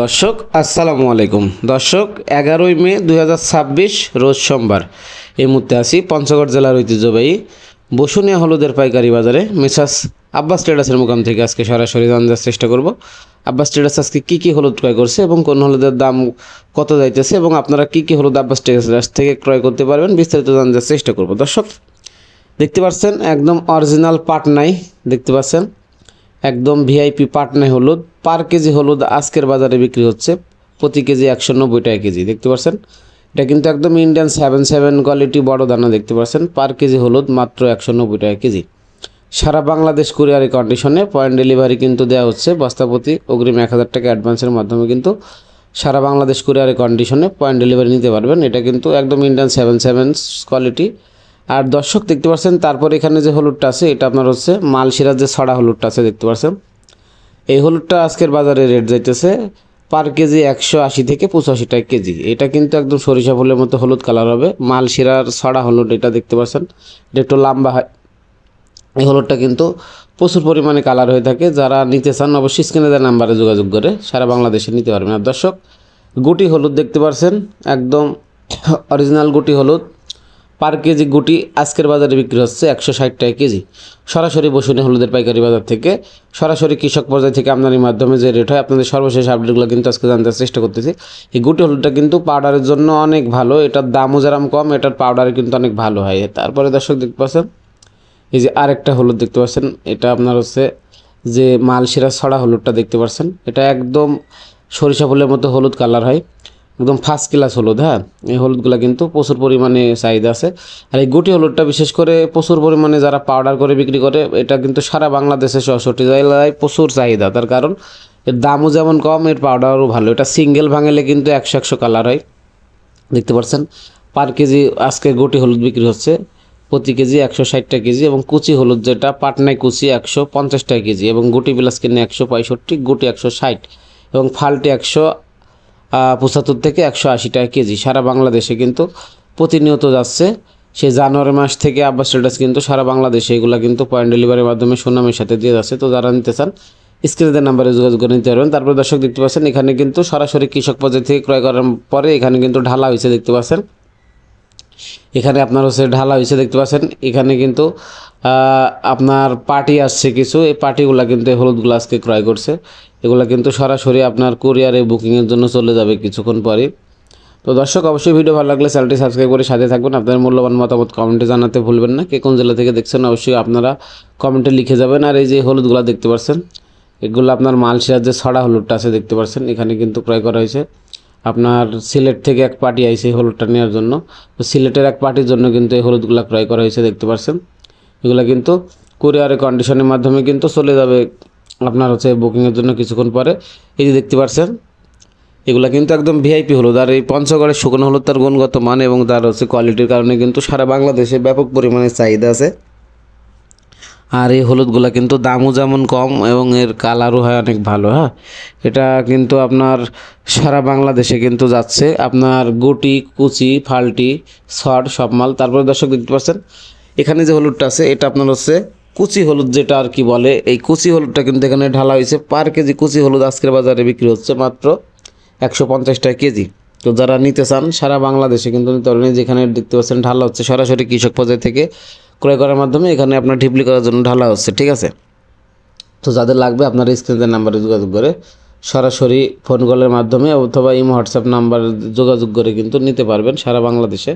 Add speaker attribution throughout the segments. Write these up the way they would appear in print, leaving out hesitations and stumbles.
Speaker 1: দর্শক আসসালামু আলাইকুম। দর্শক 11ই মে 2026 রোজ সোমবার এই মুহূর্তে আছি পঞ্চগড় জেলার ঐতিহ্যবাহী বসুনিয়া হলুদের পাইকারি বাজারে মেসাস আব্বাস ট্রেডার্সের মোকাম থেকে আজকে সরাসরি জানার চেষ্টা করব আব্বাস ট্রেডার্স আজকে কী হলুদ ক্রয় করছে এবং কোন হলুদের দাম কত যাইতেছে এবং আপনারা কী হলুদ আব্বাস ট্রেডার্স থেকে ক্রয় করতে পারবেন বিস্তারিত জানার চেষ্টা করব। দর্শক দেখতে পাচ্ছেন একদম অরিজিনাল পাটনাই, দেখতে পাচ্ছেন একদম ভিআইপি পাটনাই হলুদ। পার কেজি হলুদ আজকের বাজারে বিক্রি হচ্ছে প্রতি কেজি 190 টাকা কেজি। দেখতে পাচ্ছেন এটা কিন্তু একদম ইন্ডিয়ান 77 কোয়ালিটি বড় দানা। দেখতে পাচ্ছেন পার কেজি হলুদ মাত্র 190 টাকা কেজি। সারা বাংলাদেশ কুরিয়ারি কন্ডিশনে পয়েন্ট ডেলিভারি কিন্তু দেওয়া হচ্ছে। বস্তাপতি অগ্রিম 1000 টাকা অ্যাডভান্সের মাধ্যমে কিন্তু সারা বাংলাদেশ কুরিয়ারি কন্ডিশনে পয়েন্ট ডেলিভারি নিতে পারবেন। এটা কিন্তু একদম ইন্ডিয়ান 77 কোয়ালিটি। আর দর্শক দেখতে পাচ্ছেন তারপর এখানে যে হলুদটা আছে এটা আপনার হচ্ছে মালসিরাজ যে ছড়া হলুদটা আছে, দেখতে পাচ্ছেন এই হলুদটা আজকের বাজারে রেট যাইতেছে পার কেজি 180 থেকে 85 টাকা কেজি। এটা কিন্তু একদম সরিষা ফুলের মতো হলুদ কালার হবে, মালসিরার ছড়া হলুদ। এটা দেখতে পাচ্ছেন এটা একটু লম্বা হয়। এই হলুদটা কিন্তু প্রচুর পরিমাণে কালার হয়ে থাকে। যারা নিতে চান অবশ্যই স্ক্রিনে দেওয়া নাম্বারে যোগাযোগ করে সারা বাংলাদেশে নিতে পারবেন। আর দর্শক গুটি হলুদ দেখতে পাচ্ছেন একদম অরিজিনাল গুটি হলুদ। পার কেজি গুটি আজকের বাজারে বিক্রি হচ্ছে 160 টাকা কেজি। সরাসরি বসুনিয়া হলুদের পাইকারি বাজার থেকে সরাসরি কৃষক পর্যায় থেকে আমদানির মাধ্যমে যে রেট হয় আপনাদের সর্বশেষ আপডেটগুলো কিন্তু আজকে জানতে চেষ্টা করতেছি। এই গুটি হলুদটা কিন্তু পাউডারের জন্য অনেক ভালো, এটার দামও যেরকম কম, এটার পাউডারে কিন্তু অনেক ভালো হয়। তারপরে দর্শক দেখতে পাচ্ছেন এই যে আরেকটা হলুদ দেখতে পাচ্ছেন, এটা আপনার হচ্ছে যে মালসিরা ছড়া হলুদটা দেখতে পাচ্ছেন, এটা একদম সরিষা ফুলের মতো হলুদ কালার হয়, একদম ফার্স্ট ক্লাস হলুদ। হ্যাঁ, এই হলুদগুলো কিন্তু প্রচুর পরিমাণে চাহিদা আছে। আর এই গুটি হলুদটা বিশেষ করে প্রচুর পরিমাণে যারা পাউডার করে বিক্রি করে, এটা কিন্তু সারা বাংলাদেশে 64 জেলায় প্রচুর চাহিদা। তার কারণ এর দামও যেমন কম, এর পাউডারও ভালো। এটা সিঙ্গেল ভাঙলে কিন্তু 100 কালার হয়। দেখতে পাচ্ছেন পার কেজি আজকে গুটি হলুদ বিক্রি হচ্ছে প্রতি কেজি 160 টাকা কেজি এবং কুচি হলুদ যেটা পাটনাই কুচি 150 টাকা কেজি এবং গুটি বিলাস কিনে 165, গুটি 160 এবং ফালটি 175 থেকে 180 টাকা কেজি। সারা বাংলাদেশে কিন্তু প্রতিনিয়ত যাচ্ছে। সেই জানুয়ারি মাস থেকে আব্বাস ট্রেডার্স কিন্তু সারা বাংলাদেশে এগুলো কিন্তু পয়েন্ট ডেলিভারির মাধ্যমে সুনামের সাথে দিয়ে যাচ্ছে। তো যারা নিতে চান স্ক্রিনের নাম্বারে যোগাযোগ করে নিতে পারবেন। তারপরে দর্শক দেখতে পাচ্ছেন এখানে কিন্তু সরাসরি কৃষক পর্যায় থেকে ক্রয় করার পরে এখানে কিন্তু ঢালা হয়েছে। দেখতে পাচ্ছেন এখানে আপনার হচ্ছে ঢালা হয়েছে, দেখতে পাচ্ছেন এখানে কিন্তু আপনার পার্টি আসছে কিছু। এই পার্টিগুলো কিন্তু এই হলুদগুলো আজকে ক্রয় করছে। এগুলো কিন্তু সরাসরি আপনার কুরিয়ারে বুকিংয়ের জন্য চলে যাবে কিছুক্ষণ পরে। তো দর্শক অবশ্যই ভিডিও ভালো লাগলে চ্যানেলটি সাবস্ক্রাইব করে সাথে থাকবেন। আপনাদের মূল্যবান মতামত কমেন্টে জানাতে ভুলবেন না। কে কোন জেলা থেকে দেখছেন অবশ্যই আপনারা কমেন্টে লিখে যাবেন। আর এই যে হলুদগুলো দেখতে পাচ্ছেন এগুলো আপনার মালসিরাজ যে ছড়া হলুদটা আছে, দেখতে পাচ্ছেন এখানে কিন্তু ক্রয় করা হয়েছে। আপনার সিলেট থেকে এক পার্টি আইছে এই হলুদটা নেওয়ার জন্য। তো সিলেটের এক পার্টির জন্য কিন্তু এই হলুদগুলো ক্রয় করা হয়েছে। দেখতে পাচ্ছেন এগুলো কিন্তু কুরিয়ারের কন্ডিশনের মাধ্যমে কিন্তু চলে যাবে আপনার হচ্ছে বুকিংয়ের জন্য কিছুক্ষণ পরে। এই যে দেখতে পাচ্ছেন এগুলো কিন্তু একদম ভিআইপি হলুদ। আর এই পঞ্চগড়ের শুকনো হলুদ তার গুণগত মান এবং তার হচ্ছে কোয়ালিটির কারণে কিন্তু সারা বাংলাদেশে ব্যাপক পরিমাণে চাহিদা আছে। আর এই হলুদগুলো কিন্তু দামও যেমন কম এবং এর কালারও হয় অনেক ভালো। হ্যাঁ, এটা কিন্তু আপনার সারা বাংলাদেশে কিন্তু যাচ্ছে আপনার গুটি কুচি ফাল্টি শর্ট সব মাল। তারপরে দর্শক দেখতে পাচ্ছেন এখানে যে হলুদটা আছে এটা আপনার হচ্ছে কুচি হলুদ যেটা আর কি বলে, এই কুচি হলুদটা কিন্তু এখানে ঢালা হয়েছে। পার কেজি কুচি হলুদ আজকের বাজারে বিক্রি হচ্ছে মাত্র 150 টাকা কেজি। তো যারা নিতে চান সারা বাংলাদেশে কিন্তু নিতে পারবেন। যেখানে দেখতে পাচ্ছেন ঢালা হচ্ছে সরাসরি কৃষক পর্যায় থেকে ক্রয় করার মাধ্যমে এখানে আপনার ঢিপলি করার জন্য ঢালা হচ্ছে। ঠিক আছে, তো যাদের লাগবে আপনারা স্ক্রিনের নাম্বারে যোগাযোগ করে সরাসরি ফোন কলের মাধ্যমে অথবা ইমো হোয়াটসঅ্যাপ নাম্বার যোগাযোগ করে কিন্তু নিতে পারবেন সারা বাংলাদেশে।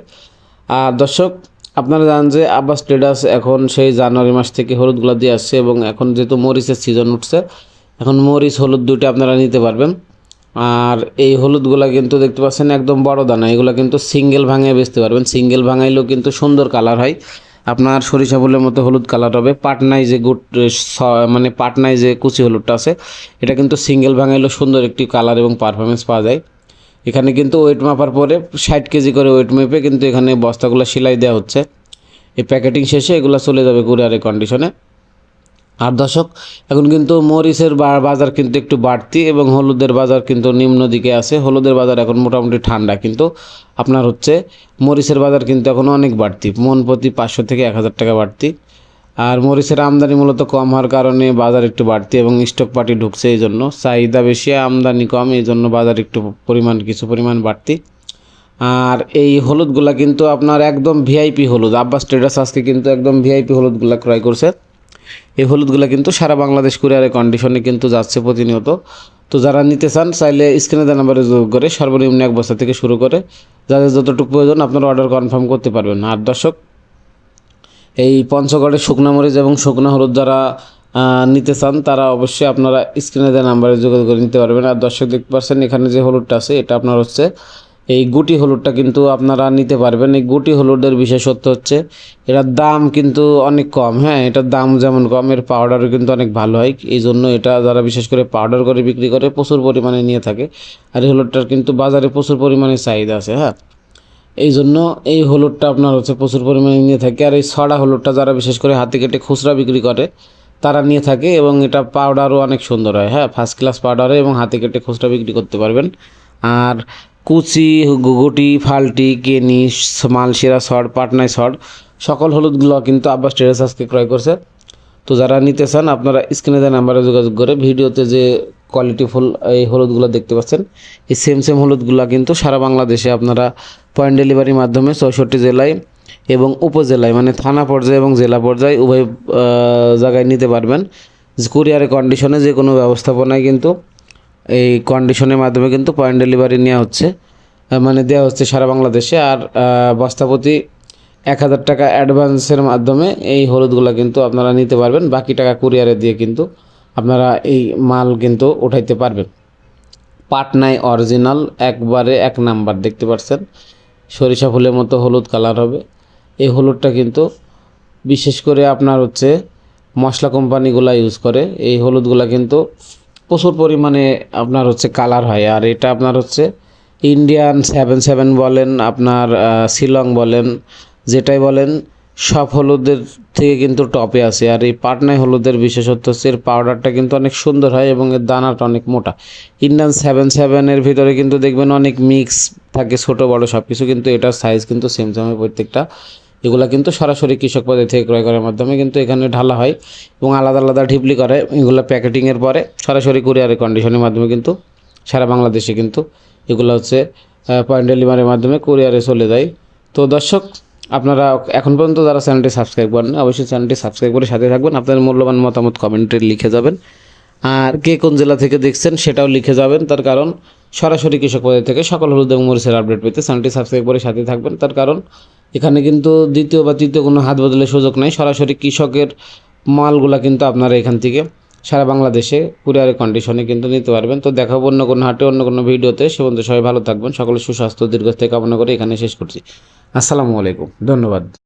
Speaker 1: আর দর্শক আপনারা জানেন যে আব্বাস ট্রেডার্স এখন সেই জানুয়ারি মাস থেকে হলুদগুলো দিয়ে আসছে এবং এখন যেহেতু মরিচের সিজন উঠছে এখন মরিচ হলুদ দুইটা আপনারা নিতে পারবেন। আর এই হলুদগুলা কিন্তু দেখতে পাচ্ছেন একদম বড় দানা, এগুলো কিন্তু সিঙ্গেল ভাঙিয়ে বেচতে পারবেন। সিঙ্গেল ভাঙাইলেও কিন্তু সুন্দর কালার হয়, আপনার সরিষা ফুলের মতো হলুদ কালার হবে। পাটনায় যে মানে পাটনায় যে কুচি হলুদটা আছে এটা কিন্তু সিঙ্গেল ভাঙাইলেও সুন্দর একটি কালার এবং পারফরমেন্স পাওয়া যায়। এখানে কিন্তু ওয়েট মাপার পরে 60 কেজি করে ওয়েট মেপে কিন্তু এখানে বস্তাগুলো সেলাই দেওয়া হচ্ছে। এই প্যাকেটিং শেষে এগুলো চলে যাবে কুরিয়ারের কন্ডিশনে। আর দর্শক এখন কিন্তু মরিচের বাজার কিন্তু একটু বাড়তি এবং হলুদের বাজার কিন্তু নিম্ন দিকে আছে। হলুদের বাজার এখন মোটামুটি ঠান্ডা, কিন্তু আপনার হচ্ছে মরিচের বাজার কিন্তু এখন অনেক বাড়তি, মন প্রতি 500 থেকে 1000 টাকা বাড়তি। আর মরিচের আমদানি মূলত কম হওয়ার কারণে বাজার একটু বাড়তি এবং স্টক পার্টি ঢুকছে, এই জন্য চাহিদা বেশি আমদানি কম, এই জন্য বাজার একটু কিছু পরিমাণ বাড়তি। আর এই হলুদগুলা কিন্তু আপনার একদম ভিআইপি হলুদ, আব্বাস ট্রেডার্স আজকে কিন্তু একদম ভিআইপি হলুদগুলা ক্রয় করছে। এই হলুদগুলা কিন্তু সারা বাংলাদেশ কুরিয়ারের কন্ডিশনে কিন্তু যাচ্ছে প্রতিনিয়ত। তো যারা নিতে চান চাইলে স্ক্রিনে দেওয়া নাম্বারে যোগাযোগ করে সর্বনিম্ন 1 বস্তা থেকে শুরু করে যাদের যতটুকু প্রয়োজন আপনারা অর্ডার কনফার্ম করতে পারবেন। আর দর্শক, এই পঞ্চগড়ের শুকনা মরিচ এবং শুকনা হলুদ যারা নিতে চান তারা অবশ্যই আপনারা স্ক্রিনে দেওয়া নাম্বারে যোগাযোগ করে নিতে পারবেন। আর দর্শক, দেখতে পাচ্ছেন এখানে যে হলুদটা আছে এটা আপনার হচ্ছে এই গুটি হলুদটা কিন্তু আপনারা নিতে পারবেন। এই গুটি হলুদের বিশেষত্ব হচ্ছে এটার দাম কিন্তু অনেক কম। হ্যাঁ, এটার দাম যেমন কম, এর পাউডারও কিন্তু অনেক ভালো হয়। এই জন্য এটা যারা বিশেষ করে পাউডার করে বিক্রি করে প্রচুর পরিমাণে নিয়ে থাকে। আর এই হলুদটার কিন্তু বাজারে প্রচুর পরিমাণে চাহিদা আছে। হ্যাঁ, এই জন্য এই হলুদটা আপনার হচ্ছে প্রচুর পরিমাণে নিয়ে থাকে। আর এই ছড়া হলুদটা যারা বিশেষ করে হাতে কেটে খুচরা বিক্রি করে তারা নিয়ে থাকে, এবং এটা পাউডারও অনেক সুন্দর হয়। হ্যাঁ, ফার্স্ট ক্লাস পাউডারে এবং হাতে কেটে খুচরা বিক্রি করতে পারবেন। আর কুচি, গুগুটি, ফাল্টি, কেনি, মালশিরা শর্ট, পাটনায় শর্ট সকল হলুদগুলো কিন্তু আব্বাস ট্রেডার্স আজকে ক্রয় করছে। তো যারা নিতে চান আপনারা স্ক্রিনে দেওয়া নাম্বারে যোগাযোগ করে ভিডিওতে যে কোয়ালিটিফুল এই হলুদগুলো দেখতে পাচ্ছেন, এই সেম হলুদগুলো কিন্তু সারা বাংলাদেশে আপনারা পয়েন্ট ডেলিভারির মাধ্যমে 64 জেলায় এবং উপজেলায় মানে থানা পর্যায়ে এবং জেলা পর্যায়ে উভয় জায়গায় নিতে পারবেন। কুরিয়ারের কন্ডিশনে যে কোনো ব্যবস্থাপনায় কিন্তু এই কন্ডিশনের মাধ্যমে কিন্তু পয়েন্ট ডেলিভারি নেওয়া হচ্ছে, মানে দেওয়া হচ্ছে সারা বাংলাদেশে। আর বস্তাপতি 1000 টাকা অ্যাডভান্সের মাধ্যমে এই হলুদগুলো কিন্তু আপনারা নিতে পারবেন। বাকি টাকা কুরিয়ারে দিয়ে কিন্তু আপনারা এই মাল কিন্তু উঠাইতে পারবেন। পাটনায় অরিজিনাল একবারে 1 নাম্বার, দেখতে পাচ্ছেন সরিষা ফুলের মতো হলুদ কালার হবে। এই হলুদটা কিন্তু বিশেষ করে আপনার হচ্ছে মশলা কোম্পানিগুলো ইউজ করে। এই হলুদগুলো কিন্তু প্রচুর পরিমাণে আপনার হচ্ছে কালার হয়। আর এটা আপনার হচ্ছে ইন্ডিয়ান 77 বলেন, আপনার শিলং বলেন, যেটাই বলেন সব হলুদের থেকে কিন্তু টপে আছে। আর এই পাটনায় হলুদের বিশেষত্ব হচ্ছে এর পাউডারটা কিন্তু অনেক সুন্দর হয় এবং এর দানাটা অনেক মোটা। ইন্ডিয়ান 77-এর ভিতরে কিন্তু দেখবেন অনেক মিক্স থাকে, ছোট বড় সব কিছু, কিন্তু এটার সাইজ কিন্তু সেম প্রত্যেকটা। এগুলা কিন্তু সরাসরি কৃষক বাজার থেকে ক্রয় করার মাধ্যমে কিন্তু এখানে ঢালা হয় এবং আলাদা আলাদা ঢিপলি করে। এগুলো প্যাকেটিংয়ের পরে সরাসরি কুরিয়ারের কন্ডিশনের মাধ্যমে কিন্তু সারা বাংলাদেশে কিন্তু এগুলো হচ্ছে পয়েন্ট ডেলিভারির মাধ্যমে কুরিয়ারে চলে যায়। তো দর্শক, আপনারা এখন পর্যন্ত যারা চ্যানেলটি সাবস্ক্রাইব করেন অবশ্যই চ্যানেলটি সাবস্ক্রাইব করে সাথে থাকবেন। আপনাদের মূল্যবান মতামত কমেন্টে লিখে যাবেন। আর কে কোন জেলা থেকে দেখছেন সেটাও লিখে যাবেন, তার কারণ সরাসরি কৃষক বাজার থেকে সকল হলুদ এবং মরিচের আপডেট পেতে চ্যানেলটি সাবস্ক্রাইব করে সাথে থাকবেন। তার কারণ এখানে কিন্তু দ্বিতীয় বা তৃতীয় কোনো হাত বদলের সুযোগ নাই। সরাসরি কৃষকের মালগুলা কিন্তু আপনারা এখান থেকে সারা বাংলাদেশে কুরিয়ারের কন্ডিশনে কিন্তু নিতে পারবেন। তো দেখাবো অন্য কোনো হাটে অন্য কোনো ভিডিওতে। সে পর্যন্ত সবাই ভালো থাকবেন, সকলের সুস্বাস্থ্য দীর্ঘস্থায়ী কামনা করে এখানে শেষ করছি। আসসালামু আলাইকুম, ধন্যবাদ।